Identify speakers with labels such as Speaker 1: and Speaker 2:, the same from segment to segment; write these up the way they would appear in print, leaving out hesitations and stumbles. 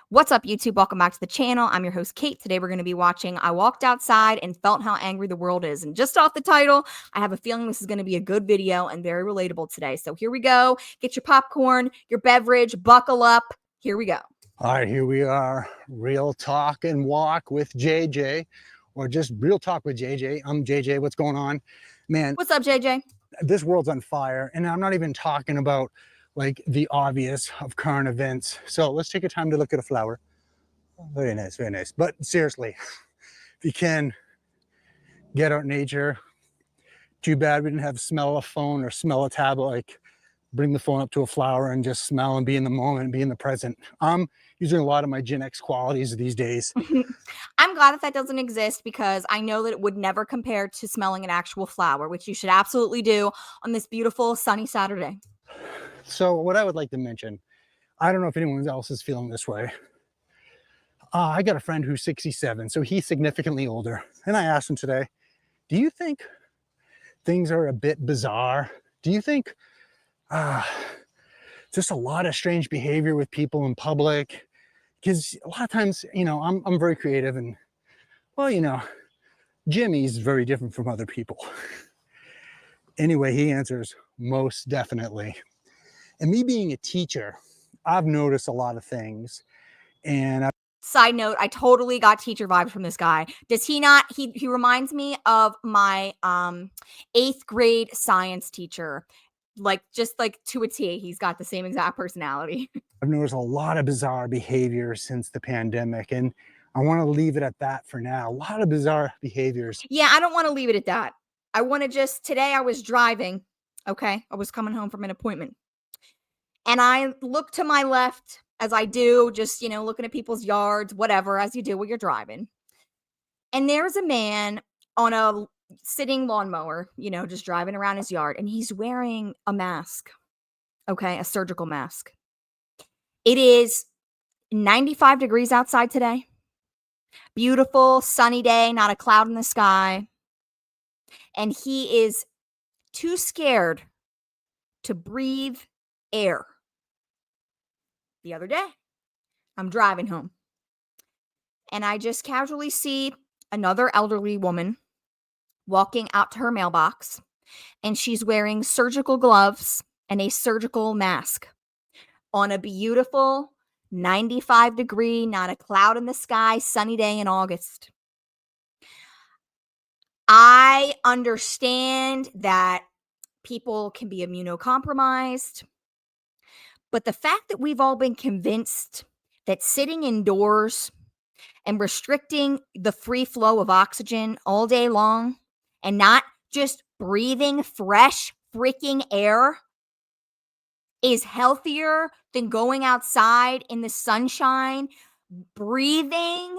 Speaker 1: What's up, YouTube? Welcome back to the channel. I'm your host, Kate. Today we're going to be watching I Walked Outside and Felt How Angry the World Is. And just off the title, I have a feeling this is going to be a good video and very relatable today. So here we go. Get your popcorn, your beverage, buckle up. Here we go.
Speaker 2: All right, here we are. Real talk and walk with JJ, or just real talk with JJ. I'm JJ. What's going on? Man,
Speaker 1: What's up, JJ?
Speaker 2: this world's on fire. And I'm not even talking about like the obvious of current events. So let's take a time to look at a flower. Very nice, very nice. But seriously, if you can, get out in nature. Too bad we didn't have smell a phone or smell a tablet. Like, bring the phone up to a flower and just smell and be in the moment, be in the present. I'm using a lot of my Gen X qualities these days.
Speaker 1: I'm glad that doesn't exist because I know that it would never compare to smelling an actual flower, which you should absolutely do on this beautiful sunny Saturday.
Speaker 2: So what I would like to mention, I don't know if anyone else is feeling this way. I got a friend who's 67, so he's significantly older. And I asked him today, do you think things are a bit bizarre? Do you think just a lot of strange behavior with people in public? Because a lot of times, you know, I'm very creative and, well, you know, Jimmy's very different from other people. Anyway, he answers, most definitely. And me being a teacher, I've noticed a lot of things. And
Speaker 1: Side note, I totally got teacher vibes from this guy. Does he not? He reminds me of my 8th grade science teacher. Like, just like to a T, he's got the same exact personality.
Speaker 2: I've noticed a lot of bizarre behavior since the pandemic, and I want to leave it at that for now. A lot of bizarre behaviors.
Speaker 1: Yeah, I don't want to leave it at that. I want to just, today I was driving, okay? I was coming home from an appointment. And I looked to my left, as I do, just, you know, looking at people's yards, whatever, as you do when you're driving. And there's a man on a sitting lawnmower, you know, just driving around his yard, and he's wearing a mask, okay? A surgical mask. It is 95 degrees outside today. Beautiful, sunny day, not a cloud in the sky. And he is too scared to breathe air. The other day, I'm driving home, and I just casually see another elderly woman walking out to her mailbox, and she's wearing surgical gloves and a surgical mask on a beautiful 95-degree, not a cloud in the sky, sunny day in August. I understand that people can be immunocompromised, but the fact that we've all been convinced that sitting indoors and restricting the free flow of oxygen all day long and not just breathing fresh freaking air is healthier than going outside in the sunshine, breathing,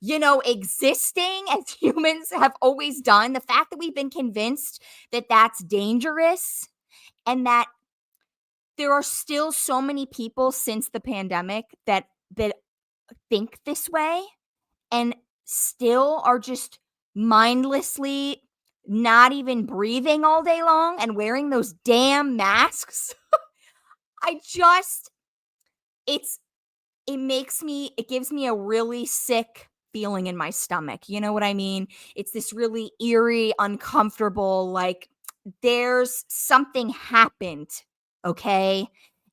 Speaker 1: you know, existing as humans have always done. The fact that we've been convinced that that's dangerous and that there are still so many people since the pandemic that think this way and still are just mindlessly not even breathing all day long and wearing those damn masks. It gives me a really sick feeling in my stomach. You know what I mean? It's this really eerie, uncomfortable, like there's something happened, okay?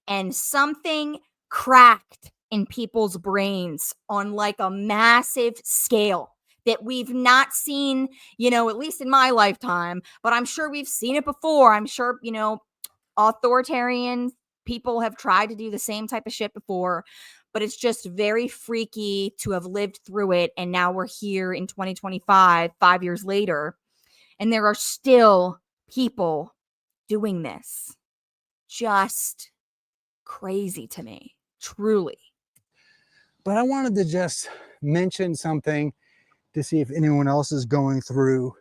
Speaker 1: And something cracked in people's brains on like a massive scale that we've not seen, you know, at least in my lifetime, but I'm sure we've seen it before. I'm sure, you know, authoritarian people have tried to do the same type of shit before, but it's just very freaky to have lived through it. And now we're here in 2025, 5 years later, and there are still people doing this. Just crazy to me, truly.
Speaker 2: But I wanted to just mention something to see if anyone else is going through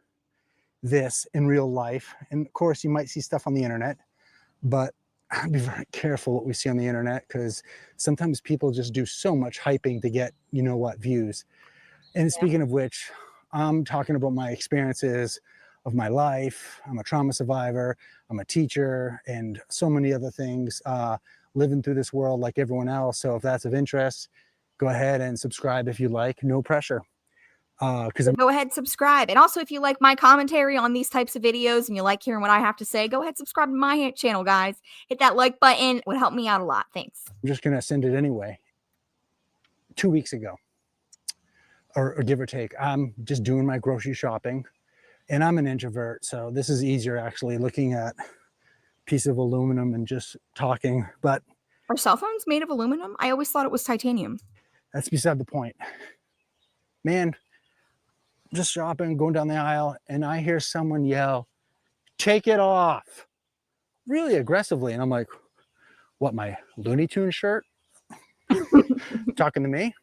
Speaker 2: this in real life. And of course, you might see stuff on the internet, but I'd be very careful what we see on the internet because sometimes people just do so much hyping to get, you know what, views. And speaking of which, I'm talking about my experiences of my life. I'm a trauma survivor, I'm a teacher, and so many other things, living through this world like everyone else. So if that's of interest, go ahead and subscribe if you like. No pressure. Because
Speaker 1: Go ahead, subscribe. And also, if you like my commentary on these types of videos and you like hearing what I have to say, go ahead, subscribe to my channel, guys. Hit that like button. It would help me out a lot. Thanks.
Speaker 2: I'm just going to send it anyway. 2 weeks ago, or give or take, I'm just doing my grocery shopping, and I'm an introvert, so this is easier actually, looking at a piece of aluminum and just talking, but
Speaker 1: Are cell phones made of aluminum? I always thought it was titanium.
Speaker 2: that's beside the point. Man, just shopping, going down the aisle, and I hear someone yell, "Take it off," really aggressively, and I'm like, what, my Looney Tunes shirt? Talking to me?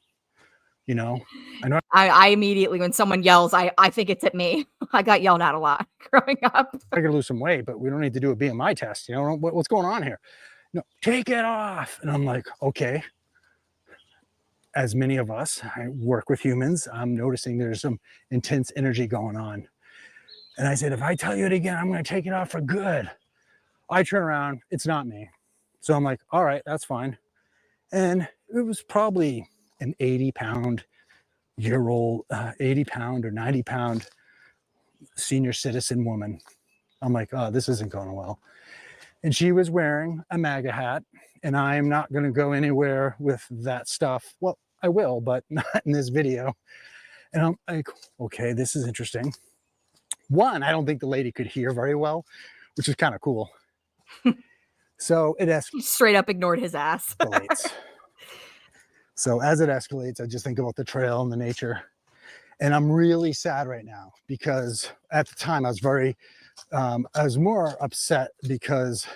Speaker 2: You know, I know
Speaker 1: I immediately, when someone yells, I think it's at me. I got yelled at a lot growing up.
Speaker 2: I gotta lose some weight, but we don't need to do a BMI test. You know, what's going on here? No, take it off. And I'm like, okay. As many of us, I work with humans, I'm noticing there's some intense energy going on. And I said, if I tell you it again, I'm going to take it off for good. I turn around, it's not me. So I'm like, all right, that's fine. And it was probably an 80-pound or 90-pound senior citizen woman. I'm like, oh, this isn't going well. And she was wearing a MAGA hat, and I am not going to go anywhere with that stuff. Well, I will, but not in this video. And I'm like, okay, this is interesting. One, I don't think the lady could hear very well, which is kind of cool. So it
Speaker 1: Straight up ignored his ass.
Speaker 2: escalates. So as it escalates, I just think about the trail and the nature. And I'm really sad right now because at the time I was more upset because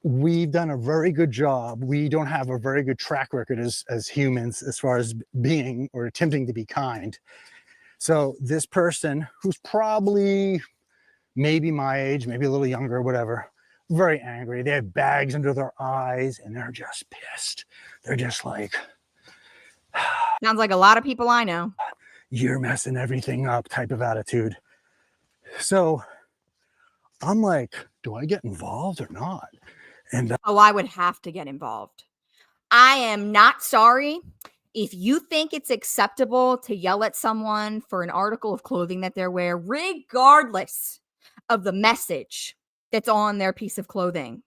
Speaker 2: we've done a very good job. We don't have a very good track record as humans as far as being or attempting to be kind. So this person, who's probably maybe my age, maybe a little younger, whatever, very angry. They have bags under their eyes and they're just pissed. They're just like,
Speaker 1: Sounds like a lot of people I know.
Speaker 2: you're messing everything up type of attitude. So I'm like, do I get involved or not? And
Speaker 1: Oh, I would have to get involved. I am not sorry. If you think it's acceptable to yell at someone for an article of clothing that they're wearing, regardless of the message that's on their piece of clothing,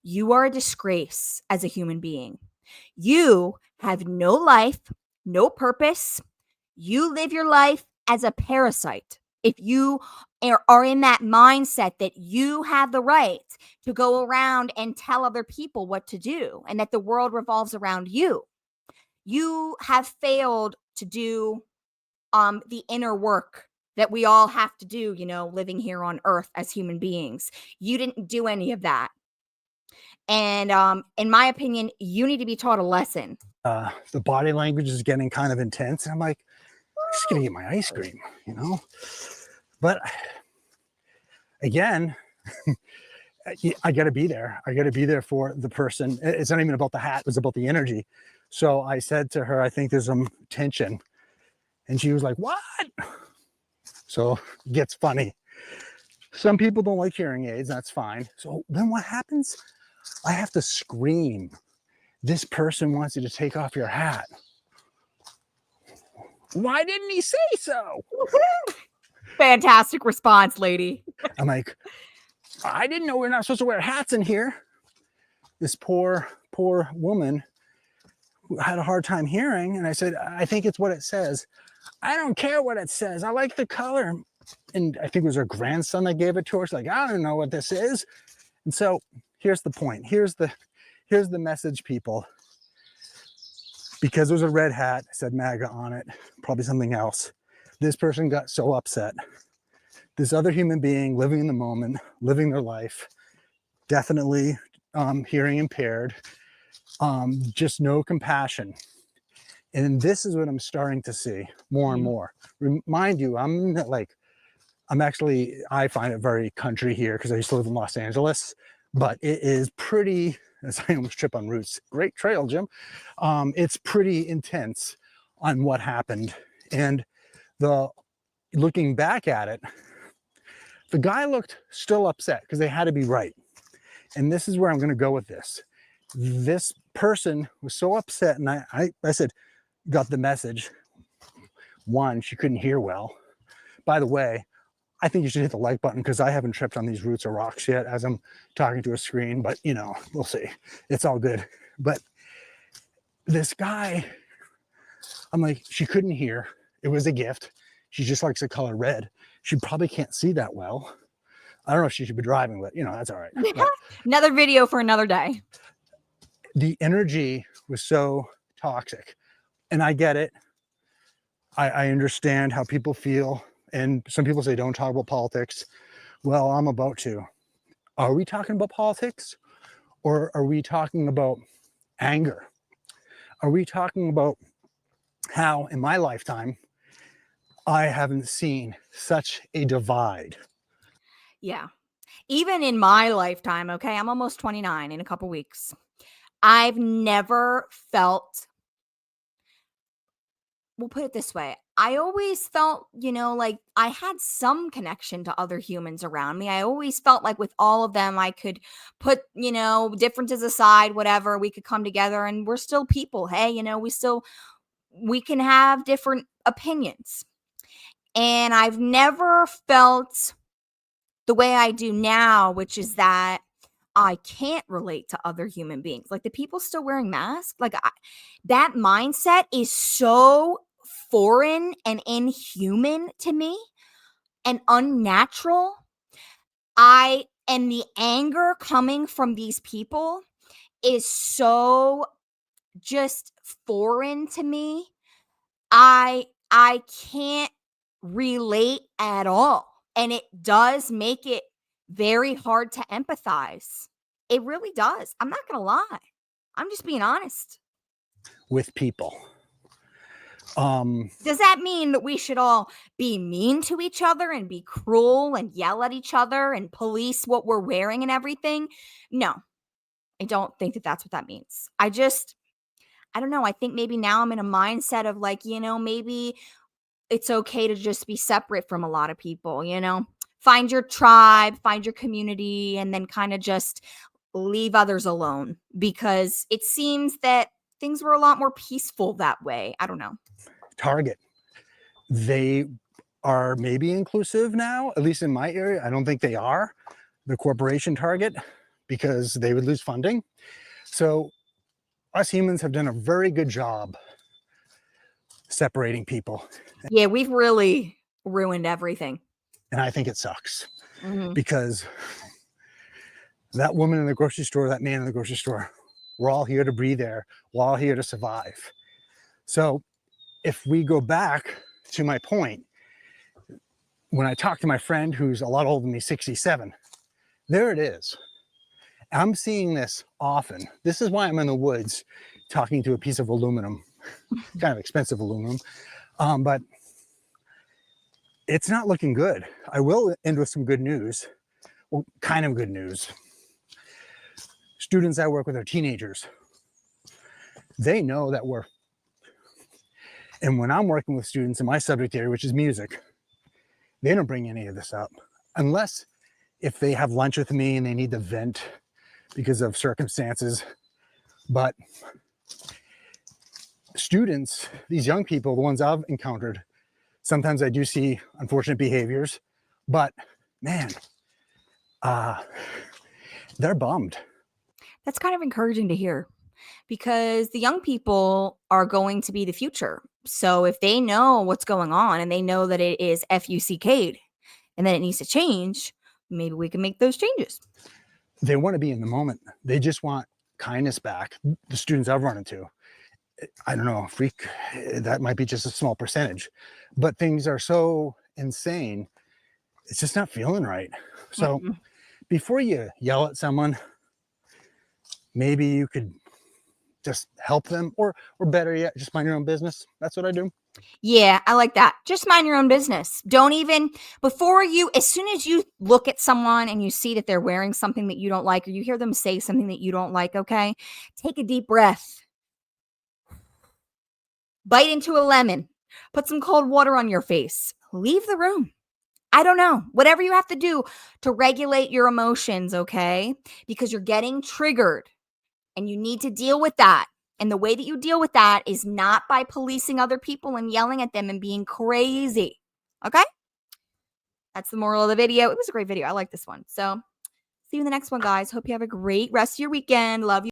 Speaker 1: you are a disgrace as a human being. You have no life, no purpose. You live your life as a parasite. If you are in that mindset that you have the right to go around and tell other people what to do and that the world revolves around you, you have failed to do the inner work that we all have to do, living here on earth as human beings. You didn't do any of that. And in my opinion, you need to be taught a lesson.
Speaker 2: the body language is getting kind of intense. And I'm like, I'm just gonna get my ice cream, But again, I got to be there. I got to be there for the person. It's not even about the hat. It's about the energy. So I said to her, I think there's some tension. And she was like, what? So it gets funny. Some people don't like hearing aids. That's fine. So then what happens? I have to scream. This person wants you to take off your hat. Why didn't he say so?
Speaker 1: Fantastic response, lady.
Speaker 2: I'm like, I didn't know we're not supposed to wear hats in here. This poor woman who had a hard time hearing. And I said, I think it's what it says. I don't care what it says. I like the color. And I think it was her grandson that gave it to her. She's like, I don't know what this is. And so here's the point. Here's the message, people. Because it was a red hat, it said MAGA on it, probably something else. This person got so upset. This other human being living in the moment, living their life, definitely hearing impaired, just no compassion. And this is what I'm starting to see more and more. Mind you, I find it very country here because I used to live in Los Angeles, but it is pretty, as I almost trip on roots. Great trail, Jim. It's pretty intense on what happened. And looking back at it, the guy looked still upset because they had to be right. And this is where I'm going to go with this. This person was so upset, and I said, got the message. One, she couldn't hear well. By the way, I think you should hit the like button because I haven't tripped on these roots or rocks yet as I'm talking to a screen, but you know, we'll see. It's all good. But this guy, I'm like, she couldn't hear. It was a gift. She just likes the color red. She probably can't see that well. I don't know if she should be driving, but you know, that's all right. But
Speaker 1: Another video for another day.
Speaker 2: the energy was so toxic. And I get it. I understand how people feel. And some people say, don't talk about politics. Well, I'm about to. Are we talking about politics? Or are we talking about anger? Are we talking about how in my lifetime, I haven't seen such a divide?
Speaker 1: Yeah. Even in my lifetime, okay, I'm almost 29 in a couple weeks. I've never felt, we'll put it this way. I always felt, like I had some connection to other humans around me. I always felt like with all of them, I could put, differences aside, whatever, we could come together and we're still people. Hey, we can have different opinions. And I've never felt the way I do now, which is that I can't relate to other human beings. Like the people still wearing masks, that mindset is so foreign and inhuman to me and unnatural. And the anger coming from these people is so just foreign to me. I can't relate at all. And it does make it very hard to empathize. It really does. I'm not going to lie. I'm just being honest.
Speaker 2: With people.
Speaker 1: Does that mean that we should all be mean to each other and be cruel and yell at each other and police what we're wearing and everything? No, I don't think that that's what that means. I don't know. I think maybe now I'm in a mindset of maybe it's okay to just be separate from a lot of people, find your tribe, find your community, and then kind of just leave others alone because it seems that things were a lot more peaceful that way. I don't know.
Speaker 2: Target. They are maybe inclusive now, at least in my area. I don't think they are the corporation Target because they would lose funding. So us humans have done a very good job separating people.
Speaker 1: Yeah, we've really ruined everything.
Speaker 2: And I think it sucks
Speaker 1: Mhm.
Speaker 2: because that woman in the grocery store, that man in the grocery store, we're all here to breathe air. We're all here to survive. So if we go back to my point, when I talk to my friend who's a lot older than me, 67, there it is. I'm seeing this often. This is why I'm in the woods talking to a piece of aluminum, kind of expensive aluminum, but it's not looking good. I will end with some good news. Well, kind of good news. Students I work with are teenagers. They know that and when I'm working with students in my subject area, which is music, they don't bring any of this up unless if they have lunch with me and they need to vent because of circumstances. But students, these young people, the ones I've encountered, sometimes I do see unfortunate behaviors, but man, they're bummed.
Speaker 1: That's kind of encouraging to hear because the young people are going to be the future. So if they know what's going on and they know that it is FUCK'd and that it needs to change, maybe we can make those changes.
Speaker 2: They want to be in the moment. They just want kindness back. The students I've run into, I don't know, that might be just a small percentage, but things are so insane. It's just not feeling right. So before you yell at someone, maybe you could just help them or better yet, just mind your own business. That's what I do.
Speaker 1: Yeah, I like that. Just mind your own business. Don't even, as soon as you look at someone and you see that they're wearing something that you don't like, or you hear them say something that you don't like, okay, take a deep breath. Bite into a lemon. Put some cold water on your face. Leave the room. I don't know. Whatever you have to do to regulate your emotions, okay? Because you're getting triggered. And you need to deal with that. And the way that you deal with that is not by policing other people and yelling at them and being crazy. Okay? That's the moral of the video. It was a great video. I like this one. So see you in the next one, guys. Hope you have a great rest of your weekend. Love you.